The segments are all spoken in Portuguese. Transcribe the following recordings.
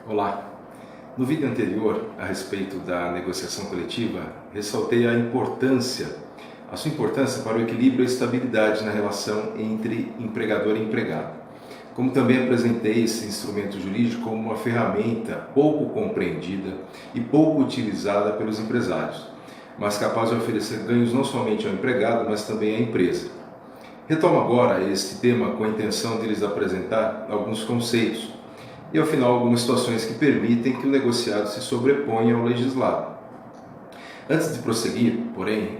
Olá! No vídeo anterior, a respeito da negociação coletiva, ressaltei a sua importância para o equilíbrio e a estabilidade na relação entre empregador e empregado. Como também apresentei esse instrumento jurídico como uma ferramenta pouco compreendida e pouco utilizada pelos empresários, mas capaz de oferecer ganhos não somente ao empregado, mas também à empresa. Retomo agora este tema com a intenção de lhes apresentar alguns conceitos e, ao final, algumas situações que permitem que o negociado se sobreponha ao legislado. Antes de prosseguir, porém,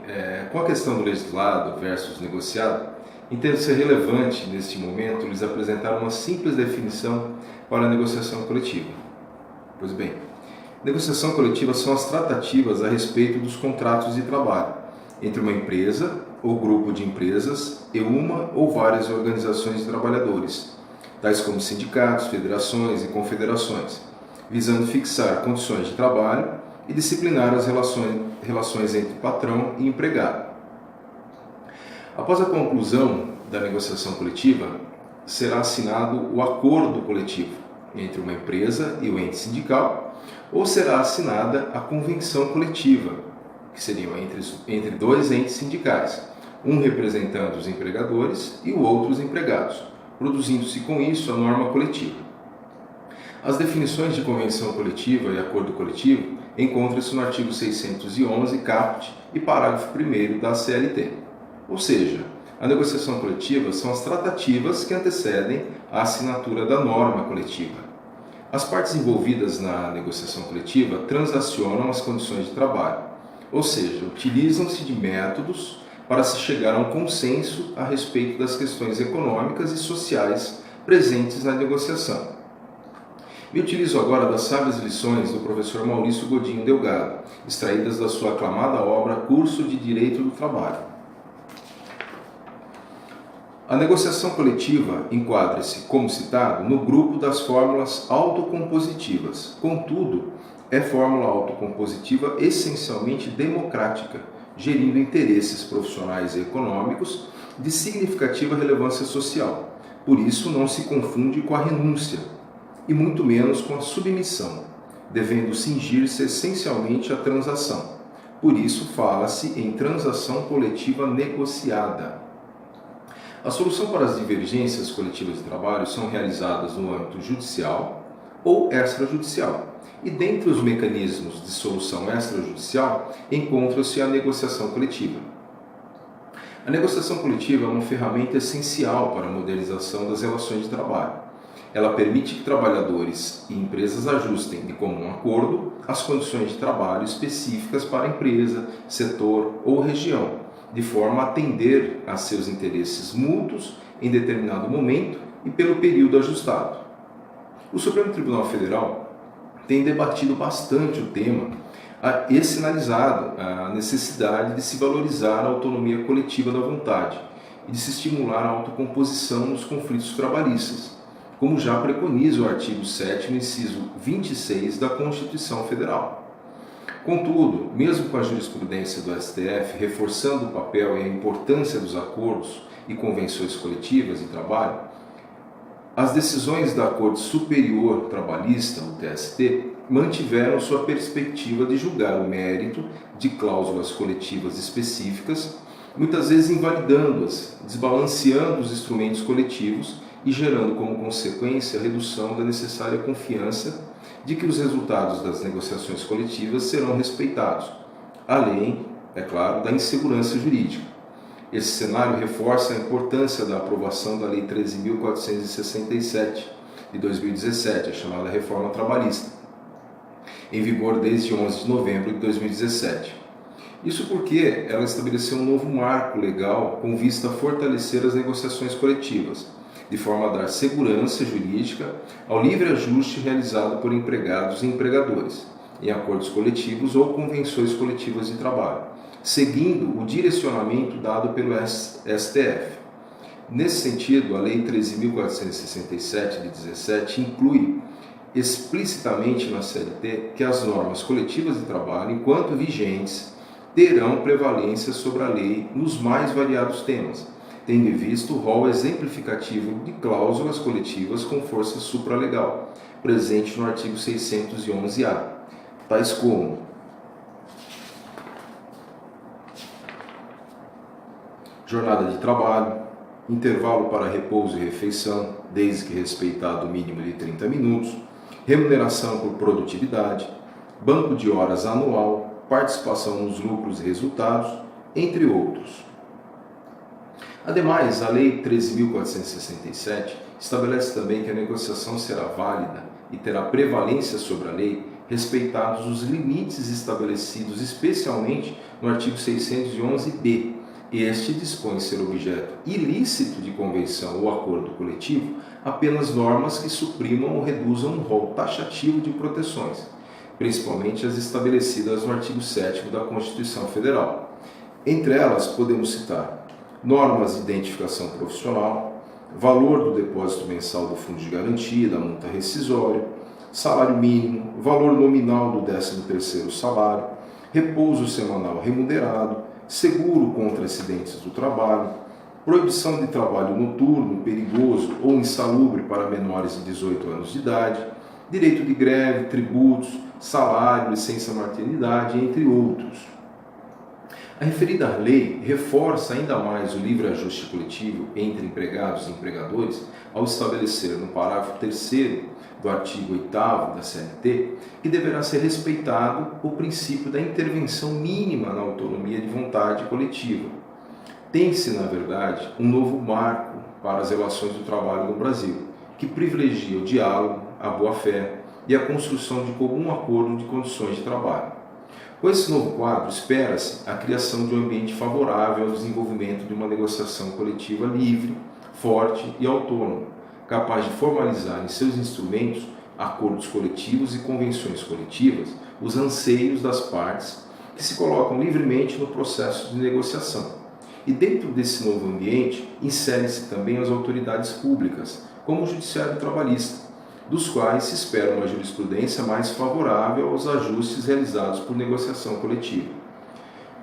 com a questão do legislado versus negociado, entendo ser relevante, neste momento, lhes apresentar uma simples definição para a negociação coletiva. Pois bem, negociação coletiva são as tratativas a respeito dos contratos de trabalho entre uma empresa ou grupo de empresas e uma ou várias organizações de trabalhadores, tais como sindicatos, federações e confederações, visando fixar condições de trabalho e disciplinar as relações entre patrão e empregado. Após a conclusão da negociação coletiva, será assinado o acordo coletivo entre uma empresa e o ente sindical, ou será assinada a convenção coletiva, que seriam entre dois entes sindicais, um representando os empregadores e o outro os empregados, produzindo-se com isso a norma coletiva. As definições de convenção coletiva e acordo coletivo encontram-se no artigo 611, caput e parágrafo 1º da CLT. Ou seja, a negociação coletiva são as tratativas que antecedem a assinatura da norma coletiva. As partes envolvidas na negociação coletiva transacionam as condições de trabalho, ou seja, utilizam-se de métodos para se chegar a um consenso a respeito das questões econômicas e sociais presentes na negociação. Me utilizo agora das sábias lições do professor Maurício Godinho Delgado, extraídas da sua aclamada obra Curso de Direito do Trabalho. A negociação coletiva enquadra-se, como citado, no grupo das fórmulas autocompositivas. Contudo, é fórmula autocompositiva essencialmente democrática, gerindo interesses profissionais e econômicos de significativa relevância social. Por isso, não se confunde com a renúncia, e muito menos com a submissão, devendo cingir-se essencialmente à transação. Por isso, fala-se em transação coletiva negociada. A solução para as divergências coletivas de trabalho são realizadas no âmbito judicial ou extrajudicial. E dentre os mecanismos de solução extrajudicial, encontra-se a negociação coletiva. A negociação coletiva é uma ferramenta essencial para a modernização das relações de trabalho. Ela permite que trabalhadores e empresas ajustem, de comum acordo, as condições de trabalho específicas para a empresa, setor ou região, de forma a atender a seus interesses mútuos em determinado momento e pelo período ajustado. O Supremo Tribunal Federal tem debatido bastante o tema e sinalizado a necessidade de se valorizar a autonomia coletiva da vontade e de se estimular a autocomposição nos conflitos trabalhistas, como já preconiza o artigo 7º, inciso 26 da Constituição Federal. Contudo, mesmo com a jurisprudência do STF reforçando o papel e a importância dos acordos e convenções coletivas de trabalho, as decisões da Corte Superior Trabalhista, o TST, mantiveram sua perspectiva de julgar o mérito de cláusulas coletivas específicas, muitas vezes invalidando-as, desbalanceando os instrumentos coletivos e gerando como consequência a redução da necessária confiança de que os resultados das negociações coletivas serão respeitados, além, é claro, da insegurança jurídica. Esse cenário reforça a importância da aprovação da Lei 13.467 de 2017, a chamada Reforma Trabalhista, em vigor desde 11 de novembro de 2017. Isso porque ela estabeleceu um novo marco legal com vista a fortalecer as negociações coletivas, de forma a dar segurança jurídica ao livre ajuste realizado por empregados e empregadores, em acordos coletivos ou convenções coletivas de trabalho, seguindo o direcionamento dado pelo STF. Nesse sentido, a Lei 13.467 de 17 inclui explicitamente na CLT que as normas coletivas de trabalho, enquanto vigentes, terão prevalência sobre a lei nos mais variados temas, tendo em vista o rol exemplificativo de cláusulas coletivas com força supralegal, presente no artigo 611-A, tais como jornada de trabalho, intervalo para repouso e refeição, desde que respeitado o mínimo de 30 minutos, remuneração por produtividade, banco de horas anual, participação nos lucros e resultados, entre outros. Ademais, a Lei 13.467 estabelece também que a negociação será válida e terá prevalência sobre a lei, respeitados os limites estabelecidos especialmente no artigo 611-B. Este dispõe ser objeto ilícito de convenção ou acordo coletivo apenas normas que suprimam ou reduzam um rol taxativo de proteções, principalmente as estabelecidas no artigo 7º da Constituição Federal. Entre elas, podemos citar normas de identificação profissional, valor do depósito mensal do fundo de garantia, da multa rescisória, salário mínimo, valor nominal do 13º salário, repouso semanal remunerado, seguro contra acidentes do trabalho, proibição de trabalho noturno, perigoso ou insalubre para menores de 18 anos de idade, direito de greve, tributos, salário, licença maternidade, entre outros. A referida lei reforça ainda mais o livre ajuste coletivo entre empregados e empregadores ao estabelecer no parágrafo 3º do artigo 8º da CLT que deverá ser respeitado o princípio da intervenção mínima na autonomia de vontade coletiva. Tem-se, na verdade, um novo marco para as relações do trabalho no Brasil, que privilegia o diálogo, a boa-fé e a construção de comum acordo de condições de trabalho. Com esse novo quadro, espera-se a criação de um ambiente favorável ao desenvolvimento de uma negociação coletiva livre, forte e autônoma, capaz de formalizar em seus instrumentos acordos coletivos e convenções coletivas, os anseios das partes que se colocam livremente no processo de negociação. E dentro desse novo ambiente, inserem-se também as autoridades públicas, como o Judiciário Trabalhista, dos quais se espera uma jurisprudência mais favorável aos ajustes realizados por negociação coletiva.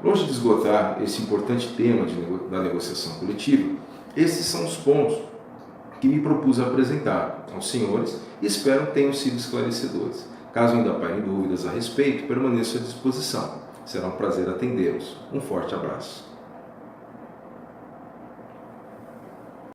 Longe de esgotar esse importante tema da negociação coletiva, esses são os pontos que me propus apresentar aos senhores e espero tenham sido esclarecedores. Caso ainda pairem dúvidas a respeito, permaneço à disposição. Será um prazer atendê-los. Um forte abraço.